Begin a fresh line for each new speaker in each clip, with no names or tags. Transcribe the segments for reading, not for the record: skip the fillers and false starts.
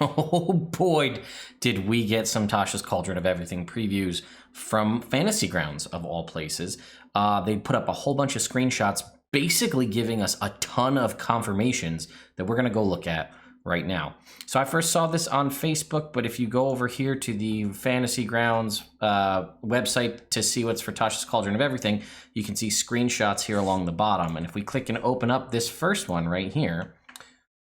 Oh boy, did we get some Tasha's Cauldron of Everything previews from Fantasy Grounds, of all places. They put up a whole bunch of screenshots basically giving us a ton of confirmations that we're going to go look at right now. So I first saw this on Facebook, but if you go over here to the Fantasy Grounds website to see what's for Tasha's Cauldron of Everything, you can see screenshots here along the bottom. And if we click and open up this first one right here,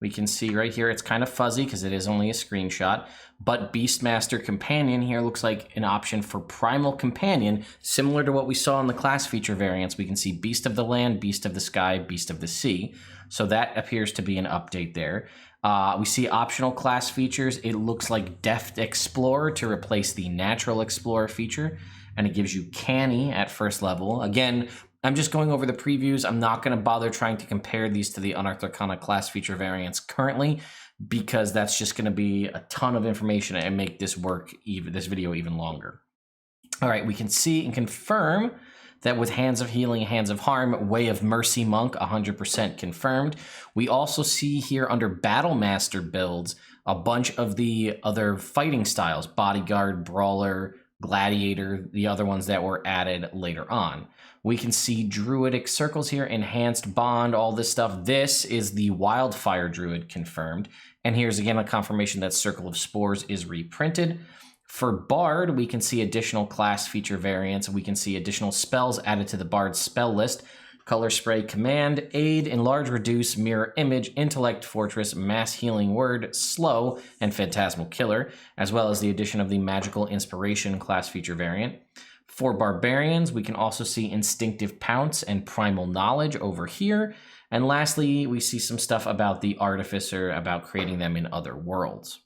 we can see right here, it's kind of fuzzy because it is only a screenshot, but Beastmaster Companion here looks like an option for Primal Companion, similar to what we saw in the class feature variants. We can see Beast of the Land, Beast of the Sky, Beast of the Sea. So that appears to be an update there. We see optional class features. It looks like Deft Explorer to replace the Natural Explorer feature, and it gives you Canny at first level. Again, I'm just going over the previews. I'm not going to bother trying to compare these to the Unearthed Arcana class feature variants currently, because that's just going to be a ton of information and make this video even longer. All right, we can see and confirm that with Hands of Healing, Hands of Harm, Way of Mercy Monk, 100% confirmed. We also see here under Battle Master builds a bunch of the other fighting styles, Bodyguard, Brawler, Gladiator, the other ones that were added later on. We can see Druidic Circles here, Enhanced Bond, all this stuff. This is the Wildfire Druid confirmed. And here's again a confirmation that Circle of Spores is reprinted. For Bard, we can see additional class feature variants. We can see additional spells added to the Bard spell list. Color Spray, Command, Aid, Enlarge, Reduce, Mirror Image, Intellect, Fortress, Mass Healing Word, Slow, and Phantasmal Killer, as well as the addition of the Magical Inspiration class feature variant. For Barbarians, we can also see Instinctive Pounce and Primal Knowledge over here. And lastly, we see some stuff about the Artificer, about creating them in other worlds.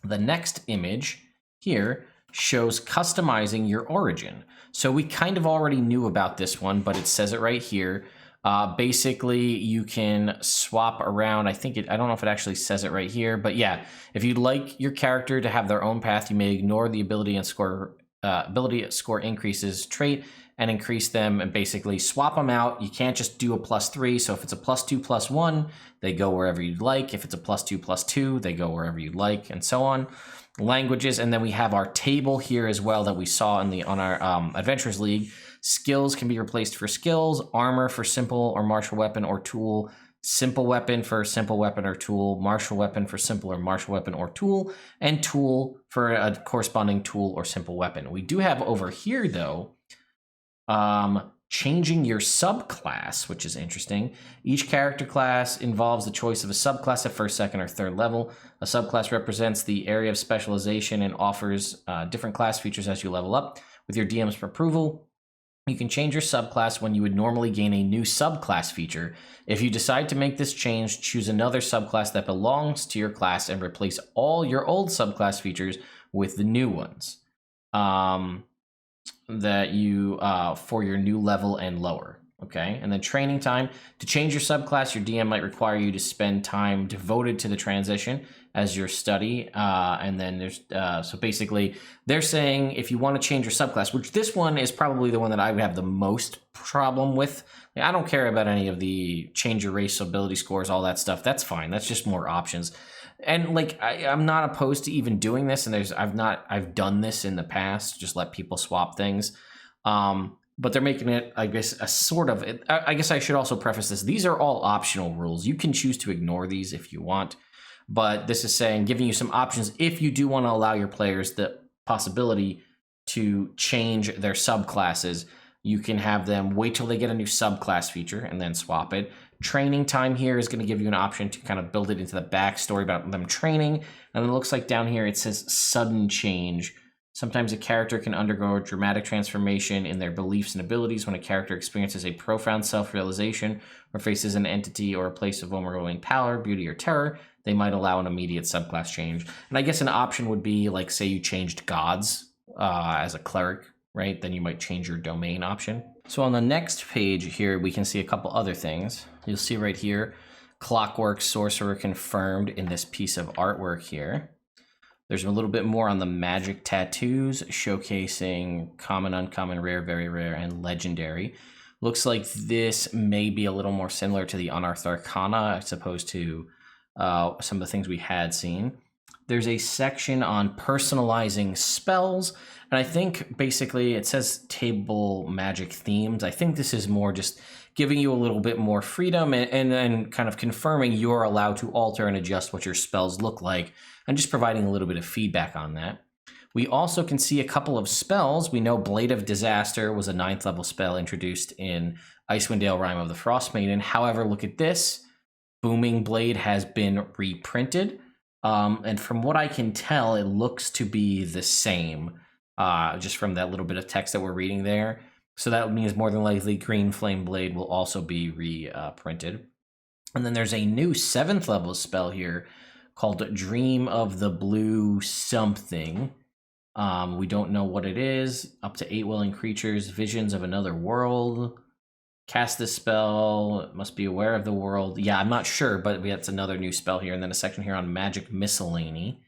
The next image here shows customizing your origin. So we kind of already knew about this one, but it says it right here. Basically, you can swap around. I don't know if it actually says it right here, but yeah, if you'd like your character to have their own path, you may ignore the ability score increases trait and increase them and basically swap them out. You can't just do a +3. So if it's a +2 +1, they go wherever you'd like. If it's a +2 +2, they go wherever you'd like, and so on. Languages, and then we have our table here as well that we saw on our Adventurers League. Skills can be replaced for skills, armor for simple or martial weapon or tool, simple weapon for simple weapon or tool, martial weapon for simple or martial weapon or tool, and tool for a corresponding tool or simple weapon. We do have over here though, changing your subclass, which is interesting. Each character class involves the choice of a subclass at first, second, or third level. A subclass represents the area of specialization and offers different class features as you level up. With your DM's approval, you can change your subclass when you would normally gain a new subclass feature. If you decide to make this change, choose another subclass that belongs to your class and replace all your old subclass features with the new ones that you for your new level and lower. Okay, and then training time. To change your subclass, your DM might require you to spend time devoted to the transition as your study. And then there's, so basically they're saying if you want to change your subclass, which this one is probably the one that I would have the most problem with. I don't care about any of the change your race, ability scores, all that stuff. That's fine. That's just more options. And like, I'm not opposed to even doing this. And I've done this in the past, just let people swap things. But they're making it, I guess, a sort of, I guess I should also preface this. These are all optional rules. You can choose to ignore these if you want. But this is saying, giving you some options if you do want to allow your players the possibility to change their subclasses. You can have them wait till they get a new subclass feature and then swap it. Training time here is going to give you an option to kind of build it into the backstory about them training. And it looks like down here it says sudden change. Sometimes a character can undergo a dramatic transformation in their beliefs and abilities when a character experiences a profound self-realization or faces an entity or a place of overwhelming power, beauty, or terror. They might allow an immediate subclass change. And I guess an option would be like, say you changed gods as a cleric, right? Then you might change your domain option. So on the next page here, we can see a couple other things. You'll see right here, Clockwork Sorcerer confirmed in this piece of artwork here. There's a little bit more on the magic tattoos, showcasing common, uncommon, rare, very rare, and legendary. Looks like this may be a little more similar to the Unearthed Arcana as opposed to some of the things we had seen. there's a section on personalizing spells. And I think basically it says table magic themes. I think this is more just giving you a little bit more freedom and then kind of confirming you're allowed to alter and adjust what your spells look like and just providing a little bit of feedback on that. We also can see a couple of spells. We know Blade of Disaster was a 9th level spell introduced in Icewind Dale Rime of the Frost Maiden. However, look at this. Booming Blade has been reprinted. And from what I can tell, it looks to be the same, just from that little bit of text that we're reading there. So that means more than likely Green Flame Blade will also be reprinted. And then there's a new 7th level spell here called Dream of the Blue something. We don't know what it is. Up to 8 willing creatures, visions of another world. Cast this spell, must be aware of the world. Yeah, I'm not sure, but that's another new spell here. And then a section here on Magic Miscellany.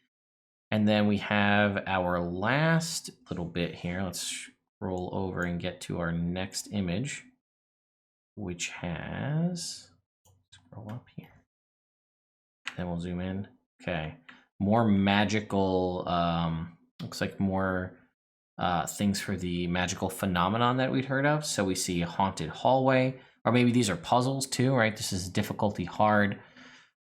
And then we have our last little bit here. Let's roll over and get to our next image, which has, scroll up here. Then we'll zoom in. Okay, more magical, looks like more things for the magical phenomenon that we'd heard of. So we see a haunted hallway, or maybe these are puzzles too, right? This is difficulty hard.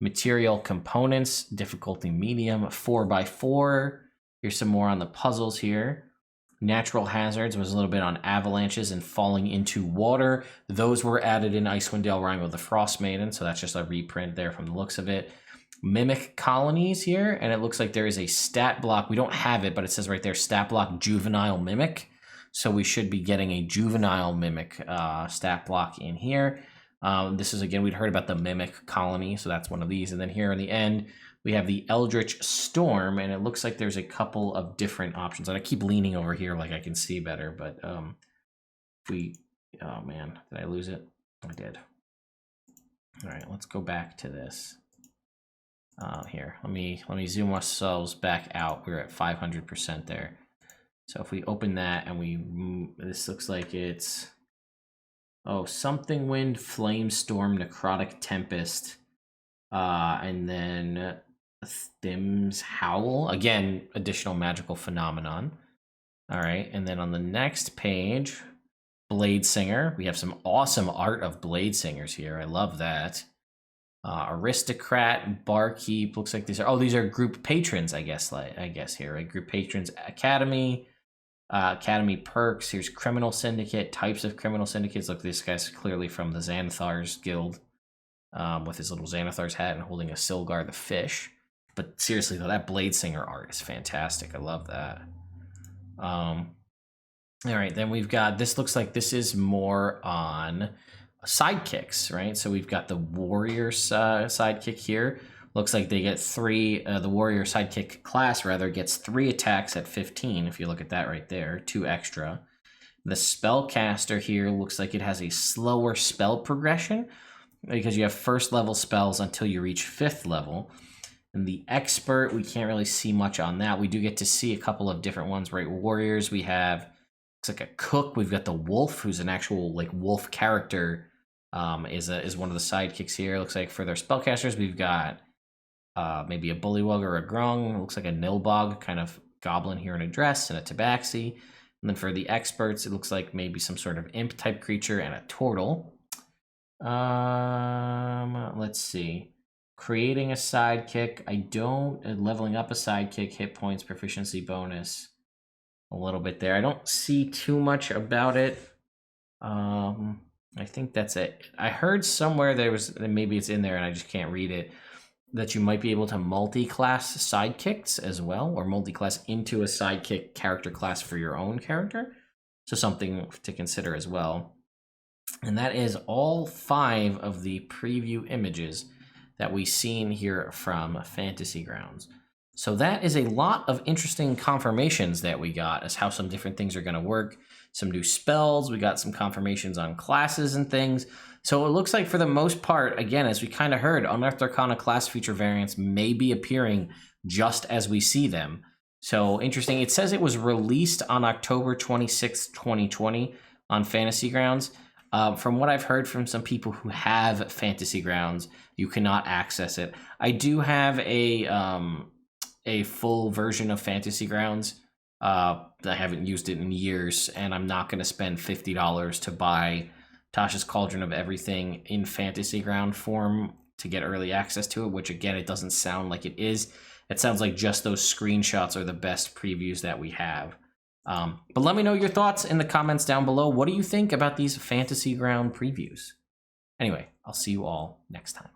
Material components, difficulty medium, 4x4. Here's some more on the puzzles here. Natural hazards was a little bit on avalanches and falling into water. Those were added in Icewind Dale Rime of the Frost Maiden, so that's just a reprint there from the looks of it. Mimic colonies here, and it looks like there is a stat block. We don't have it, but it says right there, stat block juvenile mimic. So we should be getting a juvenile mimic stat block in here. This is, again, we'd heard about the mimic colony, so that's one of these. And then here in the end, we have the Eldritch Storm, and it looks like there's a couple of different options. And I keep leaning over here like I can see better, but oh man, did I lose it? I did. All right, let's go back to this. Here, let me zoom ourselves back out. We're at 500% there. So if we open that and this looks like it's, Something Wind, Flame Storm, Necrotic Tempest, and then Thim's Howl. Again, additional magical phenomenon. All right, and then on the next page, Blade Singer. We have some awesome art of Blade Singers here. I love that. Aristocrat, Barkeep. Looks like these are group patrons. I guess here, right? Group patrons, Academy. Academy perks. Here's Criminal Syndicate, types of Criminal Syndicates. Look, this guy's clearly from the Xanathar's Guild, with his little Xanathar's hat and holding a Silgar the fish. But seriously though, that Blade Singer art is fantastic. I love that. All right, then we've got, this looks like this is more on sidekicks, right? So we've got the warrior sidekick here. Looks like they get 3, the warrior sidekick class rather gets 3 attacks at 15, if you look at that right there, 2 extra. The spellcaster here looks like it has a slower spell progression because you have 1st level spells until you reach 5th level. And the expert, we can't really see much on that. We do get to see a couple of different ones, right? Warriors, we have, looks like a cook. We've got the wolf, who's an actual like wolf character, is one of the sidekicks here. Looks like for their spellcasters, we've got maybe a bullywug or a grung. Looks like a nilbog, kind of goblin here in a dress, and a tabaxi. And then for the experts, it looks like maybe some sort of imp type creature and a turtle. Let's see. Creating a sidekick. Leveling up a sidekick, hit points, proficiency bonus. A little bit there. I don't see too much about it. I think that's it. I heard somewhere maybe it's in there and I just can't read it, that you might be able to multi-class sidekicks as well, or multi-class into a sidekick character class for your own character. So something to consider as well. And that is all 5 of the preview images that we've seen here from Fantasy Grounds. So that is a lot of interesting confirmations that we got as how some different things are going to work. Some new spells, we got some confirmations on classes and things. So it looks like for the most part, again, as we kind of heard, Unearthed Arcana class feature variants may be appearing just as we see them. So interesting. It says it was released on October 26th, 2020 on Fantasy Grounds. From what I've heard from some people who have Fantasy Grounds, you cannot access it. I do have a a full version of Fantasy Grounds. I haven't used it in years, and I'm not going to spend $50 to buy Tasha's Cauldron of Everything in Fantasy Ground form to get early access to it, which again, it doesn't sound like it is. It sounds like just those screenshots are the best previews that we have. But let me know your thoughts in the comments down below. What do you think about these Fantasy Ground previews? Anyway, I'll see you all next time.